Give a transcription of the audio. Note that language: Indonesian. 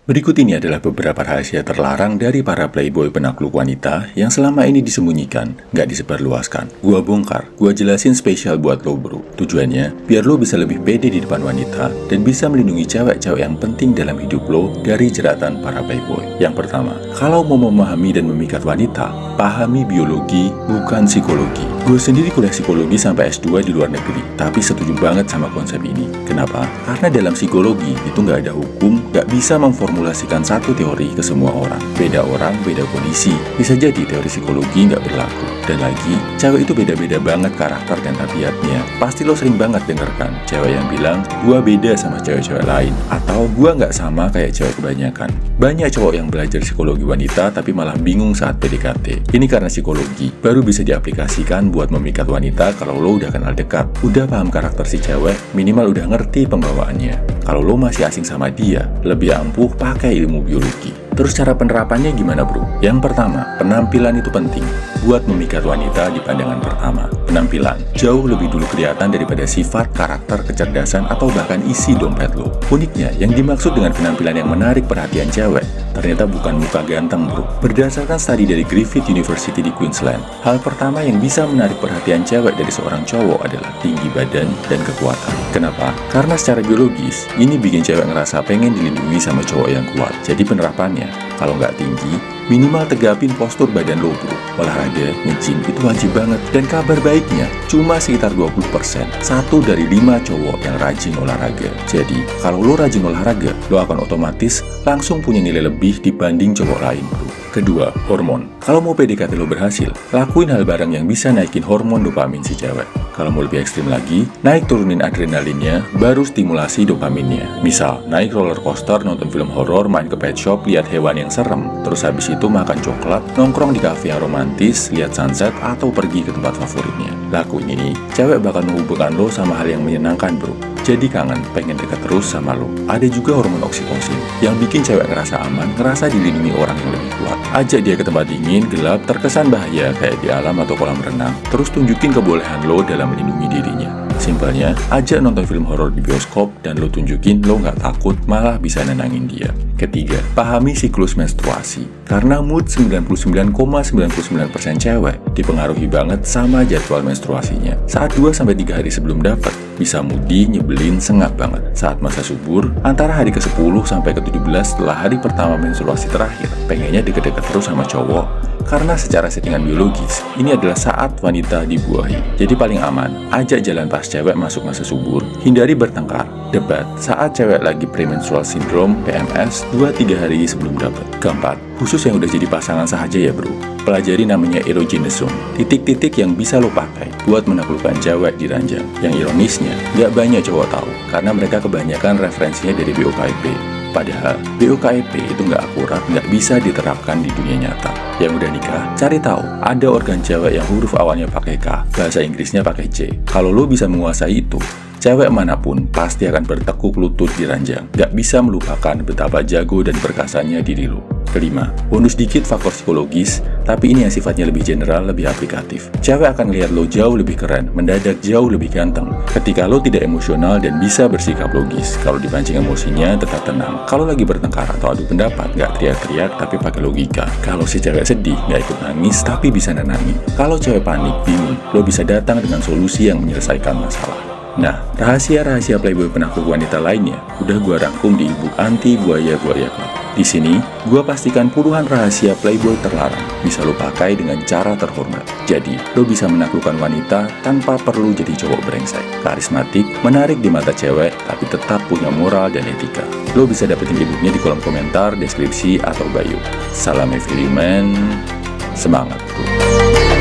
Berikut ini adalah beberapa rahasia terlarang dari para playboy penakluk wanita yang selama ini disembunyikan, nggak disebarluaskan. Gua bongkar, gua jelasin spesial buat lo bro. Tujuannya, biar lo bisa lebih pede di depan wanita dan bisa melindungi cewek-cewek yang penting dalam hidup lo dari jeratan para playboy. Yang pertama, kalau mau memahami dan memikat wanita, pahami biologi, bukan psikologi. Gue sendiri kuliah psikologi sampai S2 di luar negeri, tapi setuju banget sama konsep ini. Kenapa? Karena dalam psikologi itu nggak ada hukum, nggak bisa memformulasikan satu teori ke semua orang. Beda orang, beda kondisi. Bisa jadi teori psikologi nggak berlaku. Dan lagi, cewek itu beda-beda banget karakter dan tabiatnya. Pasti lo sering banget denger kan, cewek yang bilang, gua beda sama cewek-cewek lain. Atau gua nggak sama kayak cewek kebanyakan. Banyak cowok yang belajar psikologi wanita tapi malah bingung saat PDKT. Ini karena psikologi baru bisa diaplikasikan buat memikat wanita kalau lo udah kenal dekat, udah paham karakter si cewek, minimal udah ngerti pembawaannya. Kalau lo masih asing sama dia, lebih ampuh pakai ilmu biologi. Terus cara penerapannya gimana bro? Yang pertama, penampilan itu penting buat memikat wanita di pandangan pertama. Penampilan jauh lebih dulu kelihatan daripada sifat, karakter, kecerdasan, atau bahkan isi dompet lo. Uniknya, yang dimaksud dengan penampilan yang menarik perhatian cewek ternyata bukan muka ganteng bro. Berdasarkan studi dari Griffith University di Queensland, hal pertama yang bisa menarik perhatian cewek dari seorang cowok adalah tinggi badan dan kekuatan. Kenapa? Karena secara biologis, ini bikin cewek ngerasa pengen dilindungi sama cowok yang kuat. Jadi penerapannya, kalau nggak tinggi, minimal tegapin postur badan lo bro. Olahraga, nge-gym itu wajib banget. Dan kabar baiknya, cuma sekitar 20%. 1 dari 5 cowok yang rajin olahraga. Jadi, kalau lo rajin olahraga, lo akan otomatis langsung punya nilai lebih dibanding cowok lain bro. Kedua, hormon. Kalau mau PDKT lo berhasil, lakuin hal bareng yang bisa naikin hormon dopamin si cewek. Kalau mau lebih ekstrim lagi, naik turunin adrenalinnya, baru stimulasi dopaminnya. Misal, naik roller coaster, nonton film horor, main ke pet shop, lihat hewan yang serem. Terus habis itu makan coklat, nongkrong di kafe yang romantis, lihat sunset, atau pergi ke tempat favoritnya. Lakuin ini, cewek bakal menghubungkan lo sama hal yang menyenangkan bro. Jadi kangen, pengen dekat terus sama lo. Ada juga hormon oksitosin, yang bikin cewek ngerasa aman, ngerasa dilindungi orang yang lebih kuat. Ajak dia ke tempat dingin, gelap, terkesan bahaya kayak di alam atau kolam renang. Terus tunjukin kebolehan lo dalam melindungi dirinya. Simpelnya, ajak nonton film horor di bioskop dan lo tunjukin lo nggak takut, malah bisa nenangin dia. Ketiga, pahami siklus menstruasi. Karena mood 99,99% cewek dipengaruhi banget sama jadwal menstruasinya. Saat 2-3 hari sebelum dapat, bisa moody, nyebelin, sengak banget. Saat masa subur, antara hari ke-10 sampai ke-17 setelah hari pertama menstruasi terakhir, pengennya deket-deket terus sama cowok. Karena secara settingan biologis, ini adalah saat wanita dibuahi. Jadi paling aman, ajak jalan pas cewek masuk masa subur. Hindari bertengkar, debat saat cewek lagi premenstrual syndrome (PMS) 2-3 hari sebelum dapat. Keempat, khusus yang udah jadi pasangan saja ya bro. Pelajari namanya erogenous zone, titik-titik yang bisa lo pakai buat menaklukkan cewek di ranjang. Yang ironisnya, nggak banyak cowok tahu, karena mereka kebanyakan referensinya dari BOKIP. Padahal, BOKIP itu nggak akurat, nggak bisa diterapkan di dunia nyata. Yang udah nikah, cari tahu, ada organ cewek yang huruf awalnya pakai K, bahasa Inggrisnya pakai C. Kalau lo bisa menguasai itu, cewek manapun pasti akan bertekuk lutut di ranjang. Gak bisa melupakan betapa jago dan perkasanya diri lo. Kelima, bonus dikit faktor psikologis, tapi ini yang sifatnya lebih general, lebih aplikatif. Cewek akan lihat lo jauh lebih keren, mendadak jauh lebih ganteng, ketika lo tidak emosional dan bisa bersikap logis. Kalau dipancing emosinya, tetap tenang. Kalau lagi bertengkar atau adu pendapat, gak teriak-teriak tapi pakai logika. Kalau si cewek sedih, gak ikut nangis tapi bisa nenangin. Kalau cewek panik, bingung, lo bisa datang dengan solusi yang menyelesaikan masalah. Nah, rahasia-rahasia playboy penakluk wanita lainnya udah gua rangkum di e-book Anti Buaya-Buaya Club. Di sini, gua pastikan puluhan rahasia playboy terlarang bisa lo pakai dengan cara terhormat. Jadi, lo bisa menaklukkan wanita tanpa perlu jadi cowok brengsek, karismatik, menarik di mata cewek, tapi tetap punya moral dan etika. Lo bisa dapetin e-booknya di kolom komentar, deskripsi, atau bio. Salam Eviliman, semangat bro.